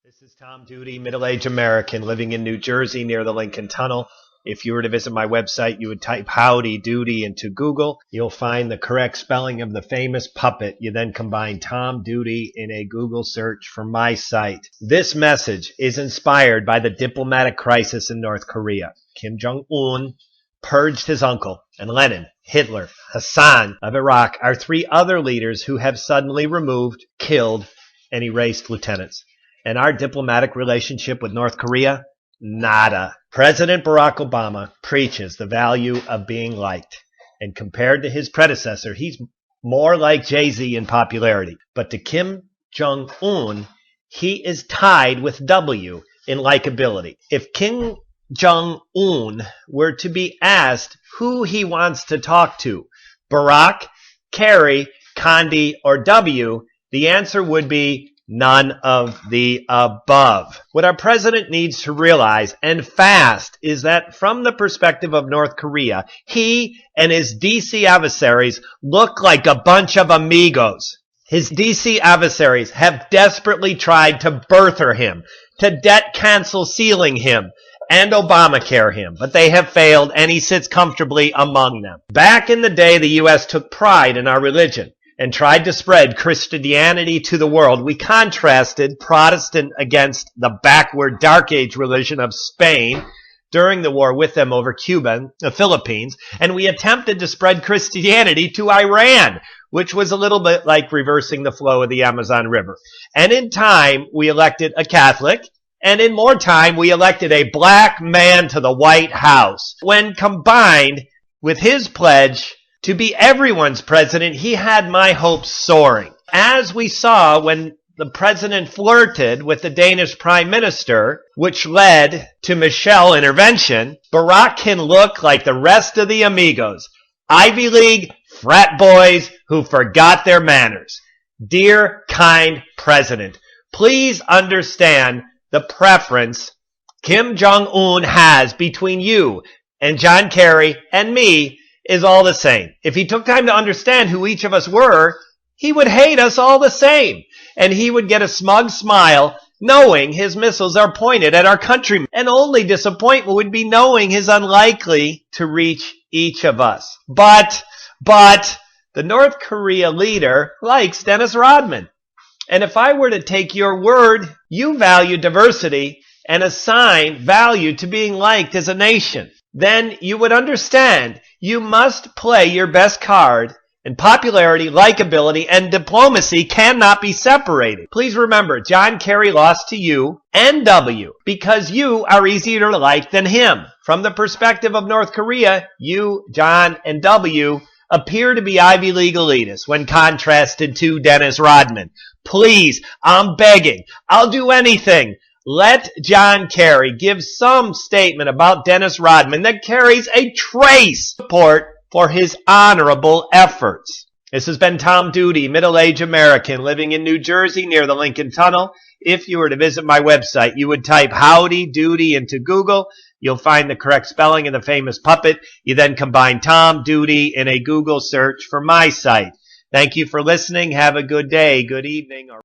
This is Tom Doody, middle-aged American living in New Jersey near the Lincoln Tunnel. If you were to visit my website, you would type Howdy Doody into Google. You'll find the correct spelling of the famous puppet. You then combine Tom Doody in a Google search for my site. This message is inspired by the diplomatic crisis in North Korea. Kim Jong-un purged his uncle, and Lenin, Hitler, Hassan of Iraq are three other leaders who have suddenly removed, killed, and erased lieutenants. And our diplomatic relationship with North Korea? Nada. President Barack Obama preaches the value of being liked. And compared to his predecessor, he's more like Jay-Z in popularity. But to Kim Jong-un, he is tied with W in likability. If Kim Jong-un were to be asked who he wants to talk to, Barack, Kerry, Condi, or W, the answer would be none of the above. What our president needs to realize, and fast, is that from the perspective of North Korea, he and his DC adversaries look like a bunch of amigos. His DC adversaries have desperately tried to birther him, to debt cancel ceiling him, and Obamacare him, but they have failed, and he sits comfortably among them. Back in the day, the U.S. took pride in our religion and tried to spread Christianity to the world. We contrasted Protestant against the backward Dark Age religion of Spain during the war with them over Cuba and the Philippines, and we attempted to spread Christianity to Iran, which was a little bit like reversing the flow of the Amazon River. And in time, we elected a Catholic, and in more time, we elected a black man to the White House. When combined with his pledge to be everyone's president, he had my hopes soaring. As we saw when the president flirted with the Danish prime minister, which led to Michalle intervention, Barack can look like the rest of the amigos, Ivy League frat boys who forgot their manners. Dear, kind president, please understand the preference Kim Jong-un has between you and John Kerry and me is all the same. If he took time to understand who each of us were, he would hate us all the same. And he would get a smug smile knowing his missiles are pointed at our countrymen. And only disappointment would be knowing he's unlikely to reach each of us. But the North Korea leader likes Dennis Rodman. And if I were to take your word, you value diversity and assign value to being liked as a nation, then you would understand you must play your best card, and popularity, likability, and diplomacy cannot be separated. Please remember, John Kerry lost to you and W because you are easier to like than him. From the perspective of North Korea, you, John, and W appear to be Ivy League elitists when contrasted to Dennis Rodman. Please, I'm begging, I'll do anything. Let John Kerry give some statement about Dennis Rodman that carries a trace support for his honorable efforts. This has been Tom Doody, middle-aged American living in New Jersey near the Lincoln Tunnel. If you were to visit my website, you would type Howdy Doody into Google. You'll find the correct spelling of the famous puppet. You then combine Tom Doody in a Google search for my site. Thank you for listening. Have a good day, good evening, or